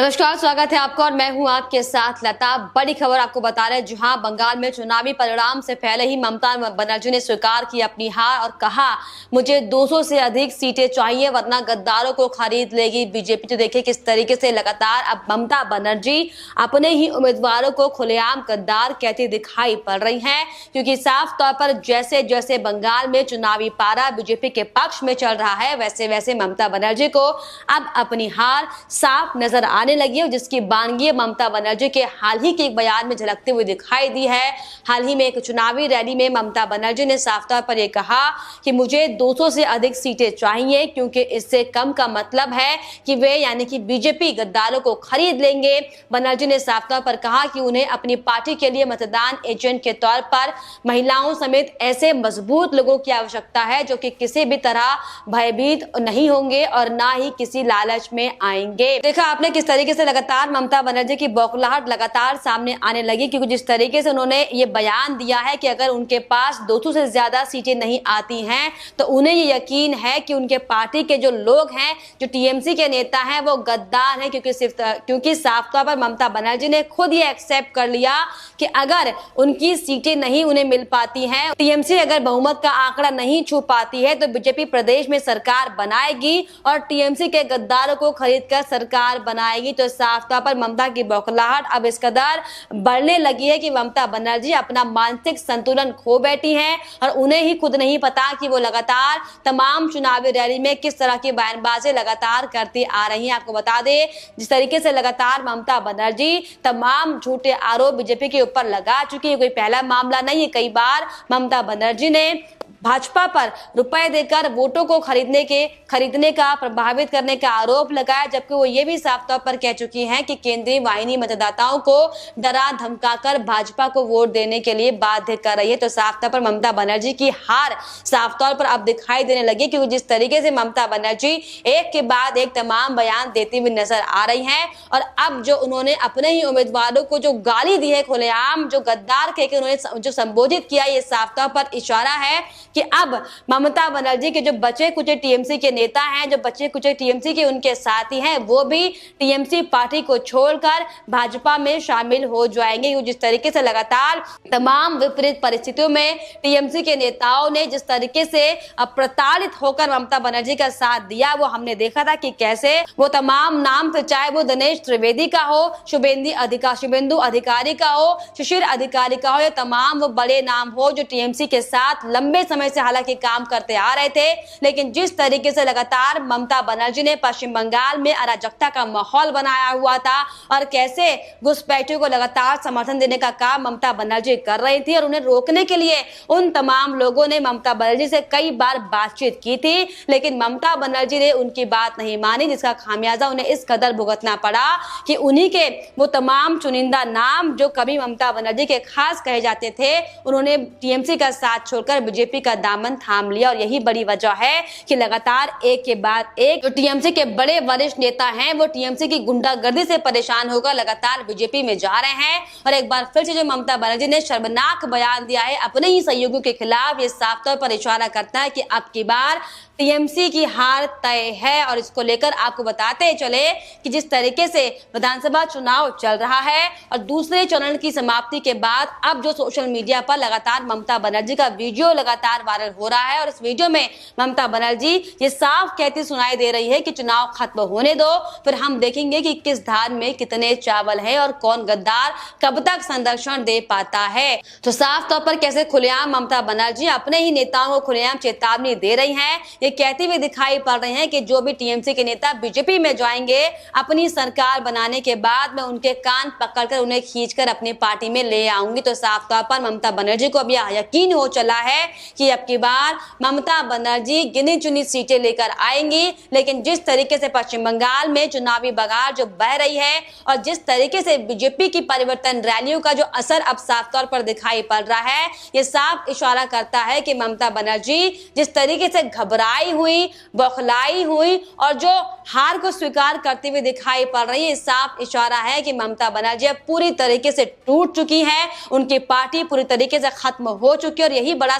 नमस्कार, स्वागत है आपका और मैं हूं आपके साथ लता। बड़ी खबर आपको बता रहे हैं, जहां बंगाल में चुनावी परिणाम से पहले ही ममता बनर्जी ने स्वीकार की अपनी हार और कहा मुझे 200 से अधिक सीटें चाहिए वरना गद्दारों को खरीद लेगी बीजेपी। तो देखिए किस तरीके से लगातार अब ममता बनर्जी अपने ही उम्मीदवारों को खुलेआम गद्दार कहती दिखाई पड़ रही हैं, क्योंकि साफ तौर पर जैसे जैसे बंगाल में चुनावी पारा बीजेपी के पक्ष में चल रहा है वैसे वैसे ममता बनर्जी को अब अपनी हार साफ नजर आने लगी है, जिसकी बानगी ममता बनर्जी के हाल ही के एक बयान में झलकते हुए दिखाई दी है। हाल ही में एक चुनावी रैली में ममता बनर्जी ने साफ तौर पर यह कहा कि मुझे 200 से अधिक सीटें चाहिए, क्योंकि इससे कम का मतलब है कि वे यानी कि बीजेपी गद्दारों को खरीद लेंगे। बनर्जी ने साफ तौर पर कहा कि उन्हें अपनी पार्टी के लिए मतदान एजेंट के तौर पर महिलाओं समेत ऐसे मजबूत लोगों की आवश्यकता है जो कि किसी भी तरह भयभीत नहीं होंगे और ना ही किसी लालच में आएंगे। देखा आपने किस तरीके से लगातार ममता बनर्जी की बौखलाहट लगातार सामने आने लगी, क्योंकि जिस तरीके से उन्होंने ये बयान दिया है कि अगर उनके पास 200 से ज्यादा सीटें नहीं आती हैं तो उन्हें ये यकीन है कि उनके पार्टी के जो लोग हैं, जो टीएमसी के नेता हैं, वो गद्दार हैं। क्योंकि साफ तौर पर ममता बनर्जी ने खुद ये एक्सेप्ट कर लिया कि अगर उनकी सीटें नहीं उन्हें मिल पाती हैं, टीएमसी अगर बहुमत का आंकड़ा नहीं छू पाती है तो बीजेपी प्रदेश में सरकार बनाएगी और टीएमसी के गद्दारों को खरीदकर सरकार बनाएगी। तो साफ तौर पर ममता की बौखलाहट अब इस कदर बढ़ने लगी है कि ममता बनर्जी अपना मानसिक संतुलन खो बैठी हैं और उन्हें ही खुद नहीं पता कि वो लगातार तमाम चुनावी रैली में किस तरह की बयानबाजी लगातार करती आ रही हैं। आपको बता दें, जिस तरीके से लगातार ममता बनर्जी तमाम झूठे आरोप बीजेपी के ऊपर लगा चुकी है, कोई पहला मामला नहीं है। कई बार ममता बनर्जी ने भाजपा पर रुपए देकर वोटों को खरीदने का प्रभावित करने का आरोप लगाया, जबकि वो ये भी साफ तौर पर कह चुकी हैं कि केंद्रीय वाहिनी मतदाताओं को डरा धमकाकर भाजपा को वोट देने के लिए बाध्य कर रही है। तो साफ तौर पर ममता बनर्जी की हार साफ तौर पर अब दिखाई देने लगी, क्योंकि जिस तरीके से ममता बनर्जी एक के बाद एक तमाम बयान देती हुई नजर आ रही हैं और अब जो उन्होंने अपने ही उम्मीदवारों को जो गाली दी है खुलेआम, जो गद्दार कहकर उन्होंने जो संबोधित किया, ये साफ तौर पर इशारा है कि अब ममता बनर्जी के जो बचे कुचे टीएमसी के नेता हैं, जो बचे कुचे टीएमसी के उनके साथी हैं, वो भी टीएमसी पार्टी को छोड़कर भाजपा में शामिल हो जाएंगे। जिस तरीके से लगातार तमाम विपरीत परिस्थितियों में टीएमसी के नेताओं ने जिस तरीके से प्रताड़ित होकर ममता बनर्जी का साथ दिया, वो हमने देखा था कि कैसे वो तमाम नाम से, चाहे वो दिनेश त्रिवेदी का हो, शुभेंदु अधिकारी का हो, शिशिर अधिकारी का हो, या तमाम वो बड़े नाम हो जो टीएमसी के साथ लंबे समय से हालांकि काम करते आ रहे थे, लेकिन जिस तरीके से लगातार ममता बनर्जी ने पश्चिम बंगाल में अराजकता का माहौल बनाया हुआ था और कैसे घुसपैठियों को लगातार समर्थन देने का काम ममता बनर्जी कर रही थी और उन्हें रोकने के लिए उन तमाम लोगों ने ममता बनर्जी से कई बार बातचीत की थी, लेकिन ममता बनर्जी ने उनकी बात नहीं मानी, जिसका खामियाजा उन्हें इस कदर भुगतना पड़ा कि उन्हीं के वो तमाम चुनिंदा नाम जो कभी ममता बनर्जी के खास कहे जाते थे, उन्होंने टीएमसी का साथ छोड़कर बीजेपी का दामन थाम लिया। और यही बड़ी वजह है कि लगातार एक के बाद एक जो टीएमसी के बड़े वरिष्ठ नेता हैं, वो टीएमसी की गुंडागर्दी से परेशान होकर लगातार बीजेपी में जा रहे हैं। और एक बार फिर से जो ममता बनर्जी ने शर्मनाक बयान दिया है अपने ही सहयोगियों के खिलाफ, ये साफ तौर पर इशारा करता है कि अब की बार टीएमसी की हार तय है। और इसको लेकर आपको बताते चले कि जिस तरीके से विधानसभा चुनाव चल रहा है और दूसरे चरण की समाप्ति के बाद अब जो सोशल मीडिया पर लगातार ममता बनर्जी का वीडियो लगातार वायरल हो रहा है और इस वीडियो में ममता बनर्जी ये साफ कहती सुनाई दे रही है कि चुनाव खत्म होने दो, फिर हम देखेंगे कि किस धान में कितने चावल है और कौन गद्दार कब तक संरक्षण दे पाता है। तो साफ तौर पर कैसे खुलेआम ममता बनर्जी अपने ही नेताओं को खुलेआम चेतावनी दे रही है, ये कहती हुई दिखाई पड़ रहे हैं कि जो भी टीएमसी के नेता बीजेपी में जाएंगे अपनी सरकार बनाने के बाद मैं उनके कान पकड़कर उन्हें खींचकर अपनी पार्टी में ले आऊंगी। तो साफ तौर पर ममता बनर्जी को अब यह यकीन हो चला है कि अब की बार ममता बनर्जी गिनी चुनी सीटें लेकर आएंगी, लेकिन जिस तरीके से पश्चिम बंगाल में चुनावी बगार जो बह रही है और जिस तरीके से बीजेपी की परिवर्तन रैलियों का जो असर अब साफ तौर पर दिखाई पड़ रहा है, ये साफ इशारा करता है कि ममता बनर्जी जिस तरीके से घबराई हुई, बौखलाई हुई और जो हार को स्वीकार करते हुए दिखाई पड़ रही है, साफ इशारा है कि ममता बनर्जी अब पूरी तरीके से टूट चुकी है, उनकी पार्टी पूरी तरीके से खत्म हो चुकी है। और यही बड़ा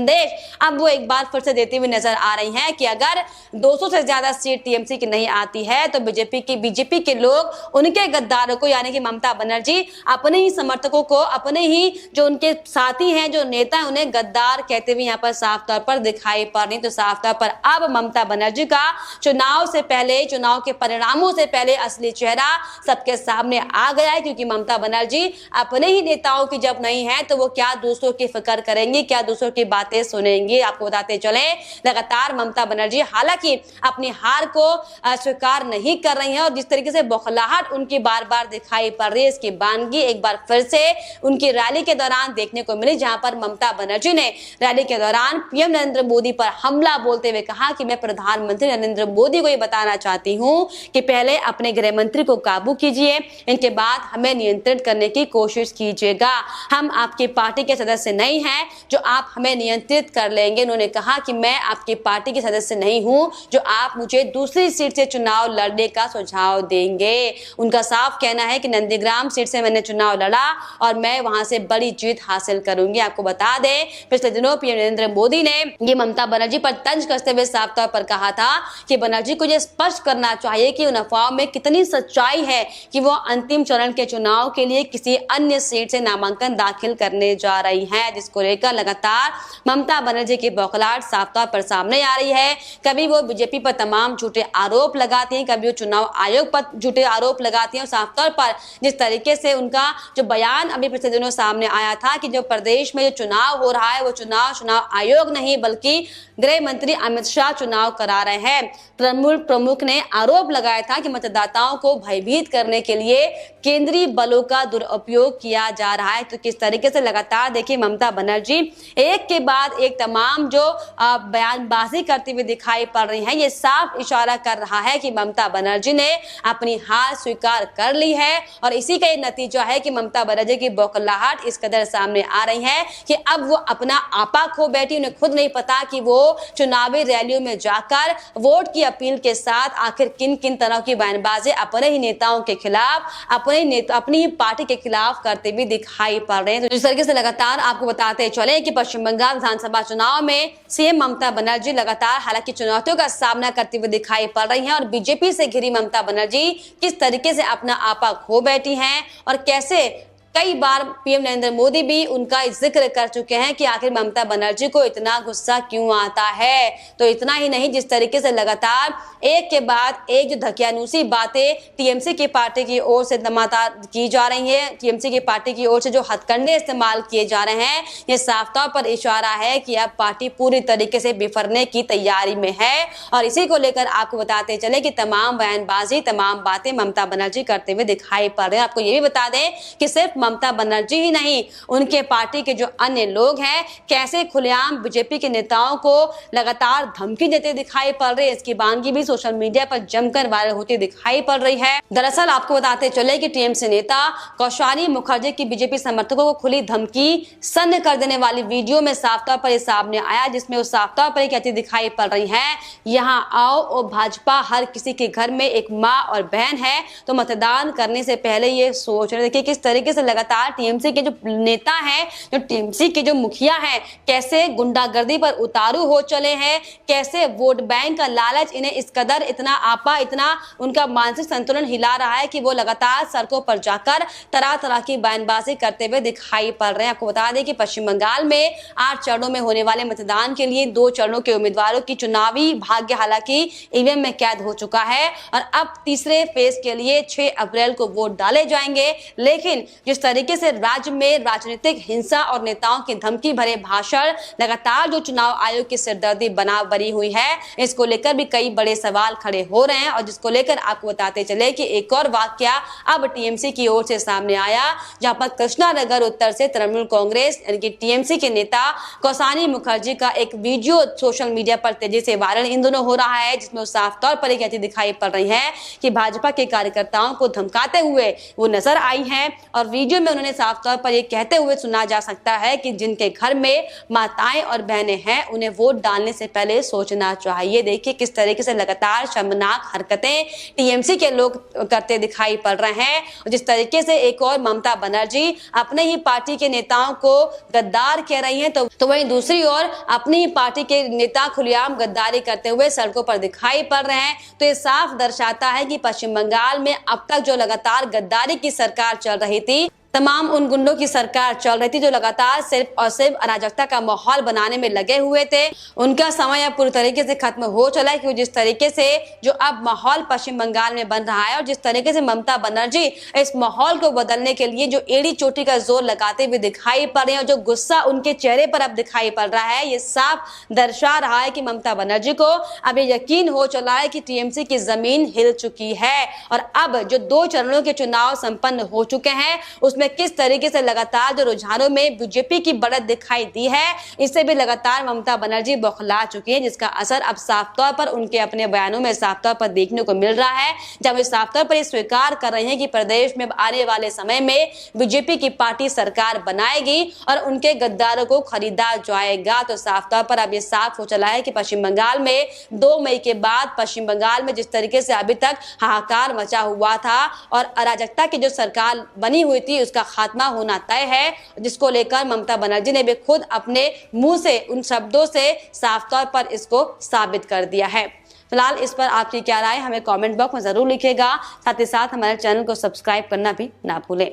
संदेश अब वो एक बार फिर से देती हुई नजर आ रही हैं कि अगर 200 से ज्यादा सीट टीएमसी की नहीं आती है तो बीजेपी के लोग उनके गद्दारों को यानी कि ममता बनर्जी अपने ही समर्थकों को, अपने ही जो उनके साथी हैं, जो नेता हैं, उन्हें गद्दार कहते हुए यहाँ पर साफ तौर पर दिखाई पड़ रही। तो साफ तौर पर अब ममता बनर्जी का चुनाव से पहले, चुनाव के परिणामों से पहले असली चेहरा सबके सामने आ गया है, क्योंकि ममता बनर्जी अपने ही नेताओं की जब नहीं है तो वो क्या दूसरों की फिक्र करेंगी, क्या दूसरों की बातें सुनेंगी। आपको बताते चले लगातार ममता बनर्जी हालांकि अपनी हार को स्वीकार नहीं कर रही हैं और जिस तरीके से बौखलाहट उनकी बार बार दिखाई पड़ रही है, इसकी बानगी एक बार फिर से उनकी रैली के दौरान देखने को मिली, जहां पर ममता बनर्जी ने रैली के दौरान पीएम नरेंद्र मोदी पर हमला बोलते हुए कहा कि मैं प्रधानमंत्री नरेंद्र मोदी को ये बताना चाहती हूं कि पहले अपने गृह मंत्री को काबू कीजिए, इनके बाद हमें नियंत्रित करने की कोशिश कीजिएगा। हम आपकी पार्टी के सदस्य नहीं हैं जो आप हमें नियंत्रित कर लेंगे। उन्होंने कहा कि मैं आपकी पार्टी के सदस्य नहीं हूं जो आप मुझे दूसरी सीट से चुनाव लड़ने का सुझाव देंगे। उनका साफ कहना है कि नंदीग्राम सीट से मैंने चुनाव लड़ा और मैं वहां से बड़ी जीत हासिल करूंगी। आपको बता दें पिछले दिनों पीएम नरेंद्र मोदी ने ये ममता बनर्जी पर तंज कसते हुए साफ तौर पर कहा था कि बनर्जी को यह स्पष्ट करना चाहिए कि उन अफवाहों में कितनी सच्चाई है कि वो अंतिम चरण के चुनाव के लिए किसी अन्य सीट से नामांकन दाखिल करने जा रही हैं, जिसको लेकर लगातार ममता बनर्जी की बौखलाहट साफ तौर पर सामने आ रही है। कभी वो बीजेपी पर तमाम झूठे आरोप लगाती हैं, कभी वो चुनाव आयोग पर झूठे आरोप लगाती हैं और साफ तौर पर जिस तरीके से उनका जो बयान अभी पिछले दिनों सामने आया था कि जो प्रदेश में जो चुनाव हो रहा है वो चुनाव आयोग नहीं बल्कि गृह मंत्री अमित शाह चुनाव करा रहे हैं। तृणमूल प्रमुख ने आरोप लगाया था कि मतदाताओं को भयभीत करने के लिए केंद्रीय बलों का दुरुपयोग किया जा रहा है। तो किस तरीके से लगातार देखिए ममता बनर्जी एक के बाद एक तमाम जो बयानबाजी करती हुई दिखाई पड़ रही है, ये साफ इशारा कर रहा है कि ममता बनर्जी ने अपनी हार स्वीकार कर ली है और इसी का नतीजा है कि ममता बनर्जी की बौखलाहट इस कदर सामने आ रही है कि अब वो अपना आपा खो बैठी। उन्हें खुद नहीं पता कि वो चुनावी रैलियों में जाकर वोट की अपील के साथ आखिर किन किन तरह की बयानबाजी अपने ही नेताओं के खिलाफ, अपनी ही पार्टी के खिलाफ करते हुए दिखाई पड़ रहे हैं। तो इस तरीके से लगातार आपको बताते चले कि पश्चिम बंगाल विधानसभा चुनाव में सीएम ममता बनर्जी लगातार हालांकि चुनौतियों का सामना करते हुए दिखाई पड़ रही हैं और बीजेपी से घिरी ममता बनर्जी किस तरीके से अपना आपा खो बैठी हैं और कैसे कई बार पीएम नरेंद्र मोदी भी उनका जिक्र कर चुके हैं कि आखिर ममता बनर्जी को इतना गुस्सा क्यों आता है। तो इतना ही नहीं, जिस तरीके से लगातार एक के बाद एक जो धकियानुसी बातें टीएमसी की पार्टी की ओर से लगातार की जा रही है, टीएमसी की पार्टी की ओर से जो हथकंडे इस्तेमाल किए जा रहे हैं, ये साफ तौर पर इशारा है कि अब पार्टी पूरी तरीके से बिफरने की तैयारी में है। और इसी को लेकर आपको बताते चले कि तमाम बयानबाजी, तमाम बातें ममता बनर्जी करते हुए दिखाई पड़ रहे हैं। आपको ये भी बता दें कि सिर्फ ममता बनर्जी ही नहीं, उनके पार्टी के जो अन्य लोग हैं कैसे खुलेआम बीजेपी के नेताओं को लगातार धमकी देते दिखाई पड़ रहे हैं। इसकी बानगी भी सोशल मीडिया पर जमकर वायरल होती दिखाई पड़ रही है। दरअसल आपको बताते चले कि टीएमसी नेता कौशानी मुखर्जी की बीजेपी समर्थकों को खुली धमकी सन्न कर देने वाली वीडियो में साफ तौर पर सामने आया, जिसमें वो साफ तौर पर कहती दिखाई पड़ रही है, यहाँ आओ और भाजपा हर किसी के घर में एक माँ और बहन है, तो मतदान करने से पहले ये सोच रहे। देखिए किस तरीके से लगातार टीएमसी के जो नेता हैं, जो टीएमसी के जो मुखिया हैं, कैसे गुंडागर्दी पर उतारू हो चले हैं, कैसे वोट बैंक का लालच इन्हें इस कदर इतना आपा, इतना उनका मानसिक संतुलन हिला रहा है कि वो लगातार सड़कों पर जाकर तरह तरह की बयानबाजी करते हुए दिखाई पड़ रहे हैं। आपको बता दें कि पश्चिम बंगाल में 8 चरणों में होने वाले मतदान के लिए 2 चरणों के उम्मीदवारों की चुनावी भाग्य हालांकि ईवीएम में कैद हो चुका है और अब तीसरे फेज के लिए 6 अप्रैल को वोट डाले जाएंगे। लेकिन जिस तरीके से राज्य में राजनीतिक हिंसा और नेताओं की धमकी भरे भाषण लगातार जो चुनाव आयोग की सिरदर्दी बनी हुई है, इसको लेकर भी कई बड़े सवाल खड़े हो रहे हैं और जिसको लेकर आपको बताते चले कि एक और वाकया अब टीएमसी की ओर से सामने आया, जहां पर कृष्णानगर उत्तर से तृणमूल कांग्रेस यानी कि टीएमसी के नेता कौशानी मुखर्जी का एक वीडियो सोशल मीडिया पर तेजी से वायरल इन दोनों हो रहा है, जिसमें साफ तौर पर कहती दिखाई पड़ रही है कि भाजपा के कार्यकर्ताओं को धमकाते हुए वो नजर आई हैं और वीडियो वीडियो में उन्होंने साफ तौर पर ये कहते हुए सुना जा सकता है कि जिनके घर में माताएं और बहनें हैं उन्हें वोट डालने से पहले सोचना चाहिए। देखिए किस तरीके से लगातार शर्मनाक हरकतें टीएमसी के लोग करते दिखाई पड़ रहे हैं। जिस तरीके से एक और ममता बनर्जी अपने ही पार्टी के नेताओं को गद्दार कह रही हैं, तो वहीं दूसरी ओर अपनी ही पार्टी के नेता खुलेआम गद्दारी करते हुए सड़कों पर दिखाई पड़ रहे हैं। तो ये साफ दर्शाता है कि पश्चिम बंगाल में अब तक जो लगातार गद्दारी की सरकार चल रही थी, तमाम उन गुंडों की सरकार चल रही थी जो लगातार सिर्फ और सिर्फ अराजकता का माहौल बनाने में लगे हुए थे, उनका समय अब पूरी तरीके से खत्म हो चला है। क्योंकि जिस तरीके से जो अब माहौल पश्चिम बंगाल में बन रहा है और जिस तरीके से ममता बनर्जी इस माहौल को बदलने के लिए जो एड़ी चोटी का जोर लगाते हुए दिखाई पड़ रहे हैं और जो गुस्सा उनके चेहरे पर अब दिखाई पड़ रहा है, ये साफ दर्शा रहा है कि ममता बनर्जी को अब ये यकीन हो चला है कि टीएमसी की जमीन हिल चुकी है। और अब जो 2 चरणों के चुनाव संपन्न हो चुके हैं उसमें किस तरीके से लगातार जो रुझानों में बीजेपी की बढ़त दिखाई दी है, इससे भी लगातार ममता बनर्जी बौखला चुकी है, जिसका असर अब साफ तौर पर उनके अपने बयानों में साफ तौर पर देखने को मिल रहा है। जब वे साफ तौर पर ये स्वीकार कर रहे हैं कि प्रदेश में आने वाले समय में बीजेपी की पार्टी सरकार बनाएगी और उनके गद्दारों को खरीदा जाएगा, तो साफ तौर पर अब ये साफ हो चला है कि पश्चिम बंगाल में 2 मई के बाद पश्चिम बंगाल में जिस तरीके से अभी तक हाहाकार मचा हुआ था और अराजकता की जो सरकार बनी हुई थी उसका खात्मा होना तय है, जिसको लेकर ममता बनर्जी ने भी खुद अपने मुंह से उन शब्दों से साफ तौर पर इसको साबित कर दिया है। फिलहाल इस पर आपकी क्या राय हमें कमेंट बॉक्स में जरूर लिखिएगा। साथ ही साथ हमारे चैनल को सब्सक्राइब करना भी ना भूलें।